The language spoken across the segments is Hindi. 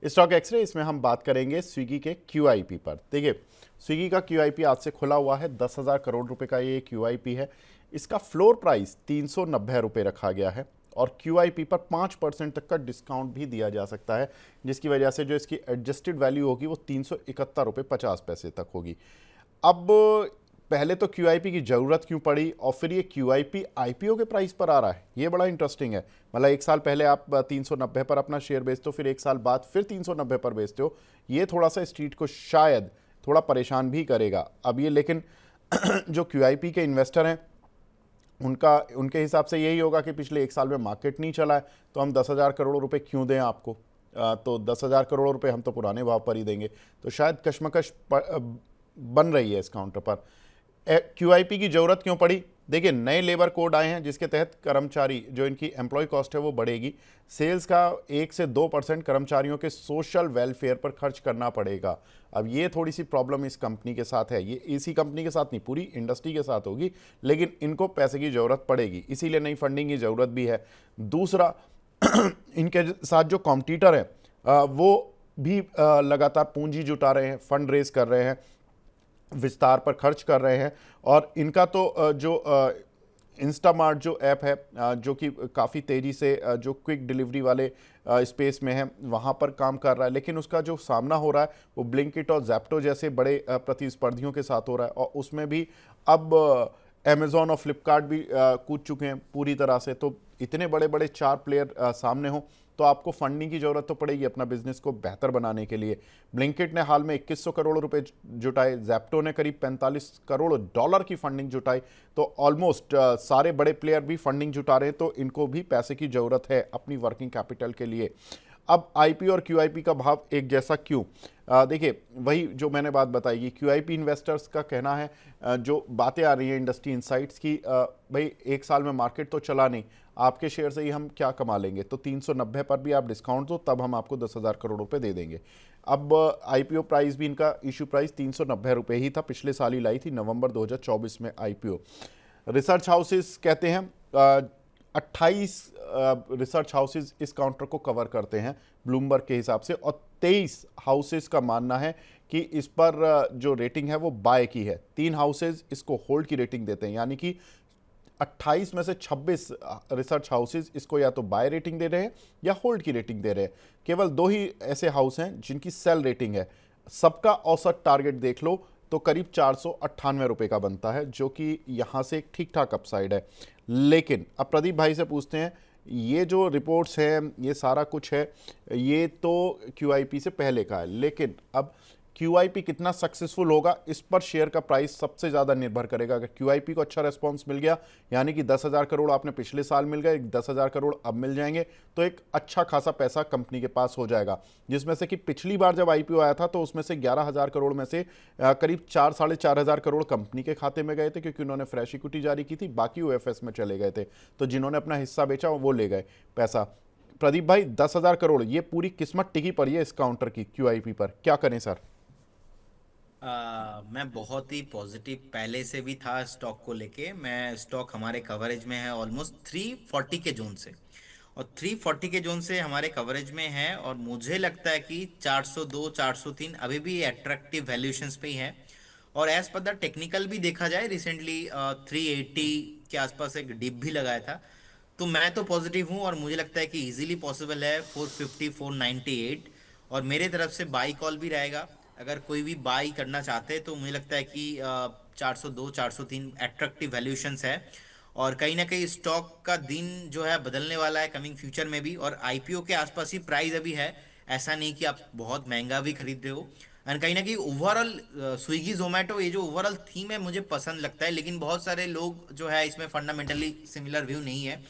स्टॉक एक्सरे, इसमें हम बात करेंगे स्विगी के क्यूआईपी पर। देखिए, स्विगी का क्यूआईपी आज से खुला हुआ है, 10,000 करोड़ रुपए का ये क्यूआईपी है। इसका फ्लोर प्राइस 390 रुपये रखा गया है और क्यूआईपी पर 5% तक का डिस्काउंट भी दिया जा सकता है, जिसकी वजह से जो इसकी एडजस्टेड वैल्यू होगी वो 371 रुपये 50 पैसे तक होगी। अब पहले तो क्यूआईपी की ज़रूरत क्यों पड़ी और फिर ये क्यूआईपी आईपीओ के प्राइस पर आ रहा है, ये बड़ा इंटरेस्टिंग है। मतलब एक साल पहले आप 390 पर अपना शेयर बेचते हो, फिर एक साल बाद फिर 390 पर बेचते हो। ये थोड़ा सा स्ट्रीट को शायद थोड़ा परेशान भी करेगा अब ये, लेकिन जो क्यूआईपी के इन्वेस्टर हैं उनका उनके हिसाब से यही होगा कि पिछले एक साल में मार्केट नहीं चला है तो हम 10,000 करोड़ रुपए क्यों दें आपको। तो 10,000 करोड़ रुपए हम तो पुराने भाव पर ही देंगे। तो शायद कशमकश बन रही है इस काउंटर पर। क्यूआईपी की जरूरत क्यों पड़ी? देखिए, नए लेबर कोड आए हैं जिसके तहत कर्मचारी जो इनकी एम्प्लॉय कॉस्ट है वो बढ़ेगी। सेल्स का 1 से 2% कर्मचारियों के सोशल वेलफेयर पर खर्च करना पड़ेगा। अब ये थोड़ी सी प्रॉब्लम इस कंपनी के साथ है, ये इसी कंपनी के साथ नहीं पूरी इंडस्ट्री के साथ होगी, लेकिन इनको पैसे की ज़रूरत पड़ेगी, इसीलिए नई फंडिंग की ज़रूरत भी है। दूसरा, इनके साथ जो कॉम्पिटिटर हैं वो भी लगातार पूंजी जुटा रहे हैं, फंड रेज कर रहे हैं, विस्तार पर खर्च कर रहे हैं। और इनका तो जो इंस्टामार्ट जो ऐप है जो कि काफ़ी तेज़ी से जो क्विक डिलीवरी वाले स्पेस में है वहाँ पर काम कर रहा है, लेकिन उसका जो सामना हो रहा है वो ब्लिंकिट और जैप्टो जैसे बड़े प्रतिस्पर्धियों के साथ हो रहा है। और उसमें भी अब अमेज़ॉन और फ्लिपकार्ट भी कूद चुके हैं पूरी तरह से। तो इतने बड़े बड़े 4 प्लेयर सामने हों तो आपको फंडिंग की ज़रूरत तो पड़ेगी अपना बिजनेस को बेहतर बनाने के लिए। ब्लिंकिट ने हाल में 2100 करोड़ रुपए जुटाए, जैप्टो ने करीब 45 करोड़ डॉलर की फंडिंग जुटाई। तो ऑलमोस्ट सारे बड़े प्लेयर भी फंडिंग जुटा रहे हैं, तो इनको भी पैसे की ज़रूरत है अपनी वर्किंग कैपिटल के लिए। अब आईपी और क्यूआईपी का भाव एक जैसा क्यों? देखिए, वही जो मैंने बात बताई कि क्यूआईपी इन्वेस्टर्स का कहना है, जो बातें आ रही हैं इंडस्ट्री इनसाइट्स की, भाई एक साल में मार्केट तो चला नहीं, आपके शेयर से ही हम क्या कमा लेंगे, तो 390 पर भी आप डिस्काउंट दो तब हम आपको 10,000 करोड़ रुपए दे देंगे। अब आईपीओ प्राइस भी इनका इशू प्राइस 390 रुपये ही था, पिछले साल ही लाई थी नवंबर 2024 में आईपीओ। रिसर्च हाउसेस कहते हैं 28 रिसर्च हाउसेस इस काउंटर को कवर करते हैं ब्लूमबर्ग के हिसाब से, और 23 हाउसेस का मानना है कि इस पर जो रेटिंग है वो बाय की है। 3 हाउसेस इसको होल्ड की रेटिंग देते हैं, यानी कि 28 में से 26 रिसर्च हाउसेस इसको या तो बाय रेटिंग दे रहे हैं या होल्ड की रेटिंग दे रहे हैं। केवल 2 ही ऐसे हाउस हैं जिनकी सेल रेटिंग है। सबका औसत टारगेट देख लो तो करीब 498 रुपए का बनता है, जो कि यहां से एक ठीक ठाक अपसाइड है। लेकिन अब प्रदीप भाई से पूछते हैं, ये जो रिपोर्ट्स हैं, ये सारा कुछ है, ये तो क्यूआईपी से पहले का है, लेकिन अब क्यूआईपी कितना सक्सेसफुल होगा इस पर शेयर का प्राइस सबसे ज़्यादा निर्भर करेगा। अगर क्यूआईपी को अच्छा रेस्पॉन्स मिल गया, यानी कि 10,000 करोड़ आपने पिछले साल मिल गए, 10,000 करोड़ अब मिल जाएंगे, तो एक अच्छा खासा पैसा कंपनी के पास हो जाएगा। जिसमें से कि पिछली बार जब आईपीओ आया था तो उसमें से 11,000 करोड़ में से करीब 4-4,500 करोड़ कंपनी के खाते में गए थे, क्योंकि उन्होंने फ्रेश इक्विटी जारी की थी, बाकी ओएफएस में चले गए थे। तो जिन्होंने अपना हिस्सा बेचा वो ले गए पैसा। प्रदीप भाई, 10,000 करोड़ ये पूरी किस्मत टिकी पड़ी है इस काउंटर की क्यूआईपी पर, क्या करें सर? मैं बहुत ही पॉजिटिव पहले से भी था स्टॉक को लेके। मैं स्टॉक हमारे कवरेज में है ऑलमोस्ट 340 के जोन से, और 340 के जोन से हमारे कवरेज में है, और मुझे लगता है कि 402 403 अभी भी अट्रैक्टिव वैल्यूएशंस पे ही है। और एज पर द टेक्निकल भी देखा जाए, रिसेंटली 380 के आसपास एक डिप भी लगाया था। तो मैं तो पॉजिटिव हूँ और मुझे लगता है कि इजीली पॉसिबल है 450 498। और मेरे तरफ से बाई कॉल भी रहेगा। अगर कोई भी बाई करना चाहते हैं तो मुझे लगता है कि 402 403 एट्रैक्टिव वैल्यूएशंस है। और कहीं ना कहीं स्टॉक का दिन जो है बदलने वाला है कमिंग फ्यूचर में भी, और आईपीओ के आसपास ही प्राइस अभी है। ऐसा नहीं कि आप बहुत महंगा भी खरीद रहे हो। एंड कहीं ना कहीं ओवरऑल स्विगी जोमेटो ये जो ओवरऑल थीम है मुझे पसंद लगता है, लेकिन बहुत सारे लोग जो है इसमें फंडामेंटली सिमिलर व्यू नहीं है।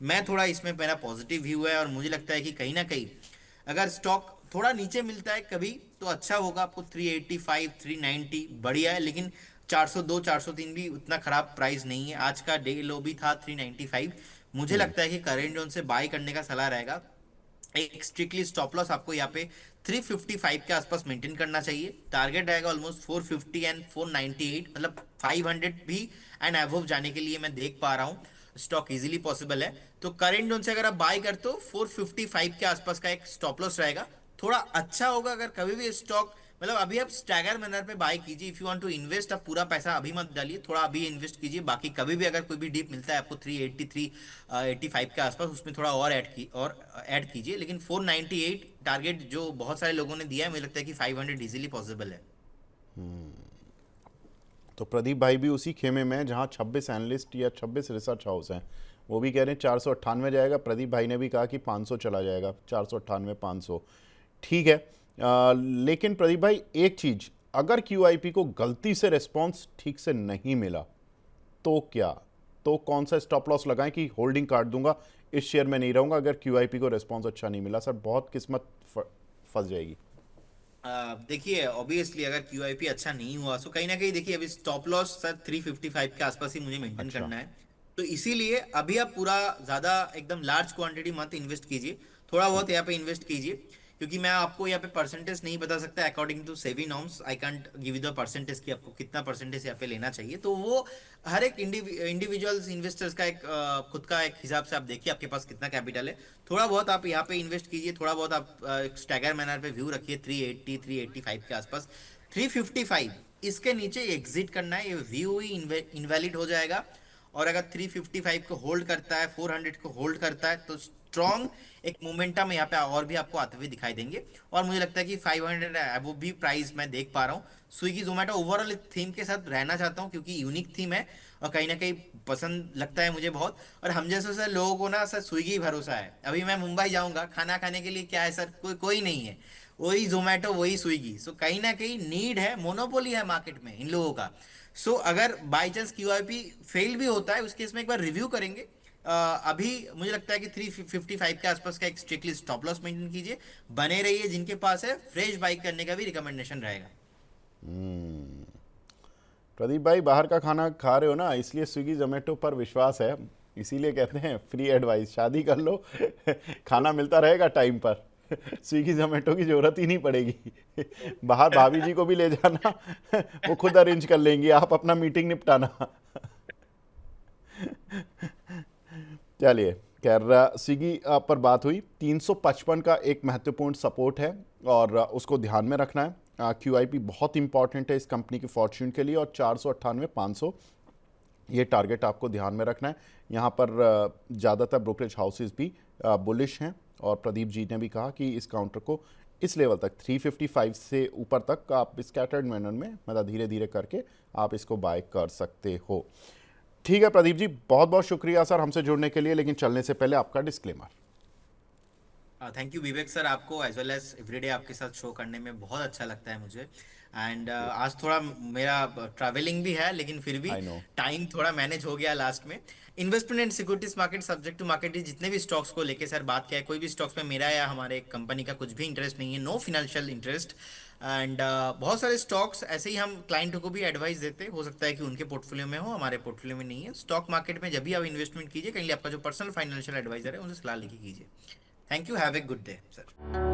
मैं थोड़ा इसमें मेरा पॉजिटिव व्यू है, और मुझे लगता है कि कहीं ना कहीं अगर स्टॉक थोड़ा नीचे मिलता है कभी तो अच्छा होगा आपको। 385 390 बढ़िया है, लेकिन 402 403 भी उतना खराब प्राइस नहीं है। आज का डे लो भी था 395। मुझे लगता है कि करेंट जोन से बाय करने का सलाह रहेगा। एक स्ट्रिक्टली स्टॉप लॉस आपको यहाँ पे 355 के आसपास मेंटेन करना चाहिए। टारगेट रहेगा ऑलमोस्ट 450 एंड 498, मतलब 500 भी एंड अबव जाने के लिए मैं देख पा रहा हूँ। स्टॉक इजीली पॉसिबल है। तो करेंट जोन से अगर आप बाय करते हो 455 के आसपास का एक स्टॉप लॉस रहेगा। थोड़ा अच्छा होगा अगर कभी भी स्टॉक, मतलब अभी आप स्टैगर मैनर पे बाय कीजिए। If you want to invest, आप पूरा पैसा अभी मत डालिए, थोड़ा अभी इन्वेस्ट कीजिए, बाकी कभी भी अगर कोई भी डीप मिलता है आपको 383 85 के आसपास, उसमें थोड़ा और ऐड कीजिए। लेकिन 498 टारगेट जो बहुत सारे लोगों ने दिया है, मुझे लगता है कि 500 इजीली पॉसिबल है। तो प्रदीप भाई भी उसी खेमे में हैं जहाँ 26 एनालिस्ट या 26 रिसर्च हाउस हैं, वो भी कह रहे हैं 498 जाएगा। प्रदीप भाई ने भी कहा कि 500 चला जाएगा, 498 500। ठीक है। लेकिन प्रदीप भाई एक चीज़, अगर क्यूआईपी को गलती से रिस्पॉन्स ठीक से नहीं मिला तो क्या, तो कौन सा स्टॉप लॉस लगाएं कि होल्डिंग काट दूंगा, इस शेयर में नहीं रहूंगा अगर क्यूआईपी को रिस्पॉन्स अच्छा नहीं मिला? सर बहुत किस्मत फंस जाएगी। देखिए ऑब्वियसली अगर क्यूआईपी अच्छा नहीं हुआ तो कहीं ना कहीं देखिए, अभी स्टॉप लॉस सर 355 के आसपास ही मुझे मेंटेन अच्छा। करना है। तो इसीलिए अभी आप पूरा ज्यादा एकदम लार्ज क्वांटिटी मत इन्वेस्ट कीजिए, थोड़ा बहुत यहाँ पे इन्वेस्ट कीजिए। क्योंकि मैं आपको यहाँ पे परसेंटेज नहीं बता सकता, according to SEBI norms I can't give you the percentage कि आपको कितना परसेंटेज यहाँ पे लेना चाहिए। तो वो हर एक इंडिविजुअल्स इन्वेस्टर्स का एक खुद का एक हिसाब से आप देखिए आपके पास कितना कैपिटल है। थोड़ा बहुत आप यहाँ पे इन्वेस्ट कीजिए, थोड़ा बहुत आप स्टैगर मैनर पे व्यू रखिए 380 385 के आसपास। 355 इसके नीचे एग्जिट करना है, ये व्यू ही इनवैलिड हो जाएगा। और अगर 355 को होल्ड करता है, 400 को होल्ड करता है, तो स्ट्रॉन्ग एक मोमेंटम यहाँ पे और भी आपको आते हुए दिखाई देंगे। और मुझे लगता है कि 500 अबव भी प्राइस मैं देख पा रहा हूँ। स्विगी जोमेटो ओवरऑल थीम के साथ रहना चाहता हूँ क्योंकि यूनिक थीम है और कहीं ना कहीं पसंद लगता है मुझे बहुत। और हम जैसे सर लोगों को ना सर स्विगी भरोसा है। अभी मैं मुंबई जाऊंगा खाना खाने के लिए, क्या है सर, कोई कोई नहीं है, वही जोमेटो वही स्विगी। सो कहीं ना कहीं नीड है, मोनोपोली है मार्केट में इन लोगों का। सो अगर बाई चांस क्यूआईपी फेल भी होता है, उसके इसमें एक बार रिव्यू करेंगे। अभी मुझे लगता है कि 355 के आसपास का एक स्ट्रिक्टली स्टॉप लॉस मेंटेन कीजिए, बने रहिए, जिनके पास है फ्रेश बाई करने का भी रिकमेंडेशन रहेगा। प्रदीप भाई बाहर का खाना खा रहे हो ना, इसलिए स्विगी जोमेटो पर विश्वास है, इसीलिए कहते हैं फ्री एडवाइस, शादी कर लो खाना मिलता रहेगा टाइम पर, स्विगी जोमेटो की जरूरत ही नहीं पड़ेगी। बाहर भाभी जी को भी ले जाना, वो खुद अरेंज कर लेंगी, आप अपना मीटिंग निपटाना। चलिए, खैर स्विगी पर बात हुई। 355 का एक महत्वपूर्ण सपोर्ट है और उसको ध्यान में रखना है। क्यूआईपी बहुत इंपॉर्टेंट है इस कंपनी की फॉर्च्यून के लिए, और 498 500 ये टारगेट आपको ध्यान में रखना है। यहाँ पर ज़्यादातर ब्रोकरेज हाउसेस भी बुलिश हैं, और प्रदीप जी ने भी कहा कि इस काउंटर को इस लेवल तक 355 से ऊपर तक आप स्कैटर्ड मैनर में, मतलब धीरे धीरे करके आप इसको बाय कर सकते हो। ठीक है प्रदीप जी, बहुत बहुत शुक्रिया सर हमसे जुड़ने के लिए, लेकिन चलने से पहले आपका disclaimer. Thank you Vivek sir, आपको एज वेल एज एवरीडे आपके साथ शो करने में बहुत अच्छा लगता है मुझे। एंड आज थोड़ा मेरा ट्रैवलिंग भी है, लेकिन फिर भी आई नो। टाइम थोड़ा मैनेज हो गया लास्ट में। Investment and securities market subject to market, जितने भी स्टॉक्स को लेके सर बात किया है, कोई भी स्टॉक्स में मेरा या हमारे कंपनी का कुछ भी इंटरेस्ट नहीं है, नो फाइनेंशियल इंटरेस्ट। एंड बहुत सारे स्टॉक्स ऐसे ही हम क्लाइंट को भी एडवाइस देते हैं, हो सकता है कि उनके पोर्टफोलियो में हो, हमारे पोर्टफोलियो में नहीं है। स्टॉक मार्केट में जब भी आप इन्वेस्टमेंट कीजिए, कहीं आपका जो पर्सनल फाइनेंशियल एडवाइजर है उनसे सलाह लेके कीजिए। Thank you, have a good day sir.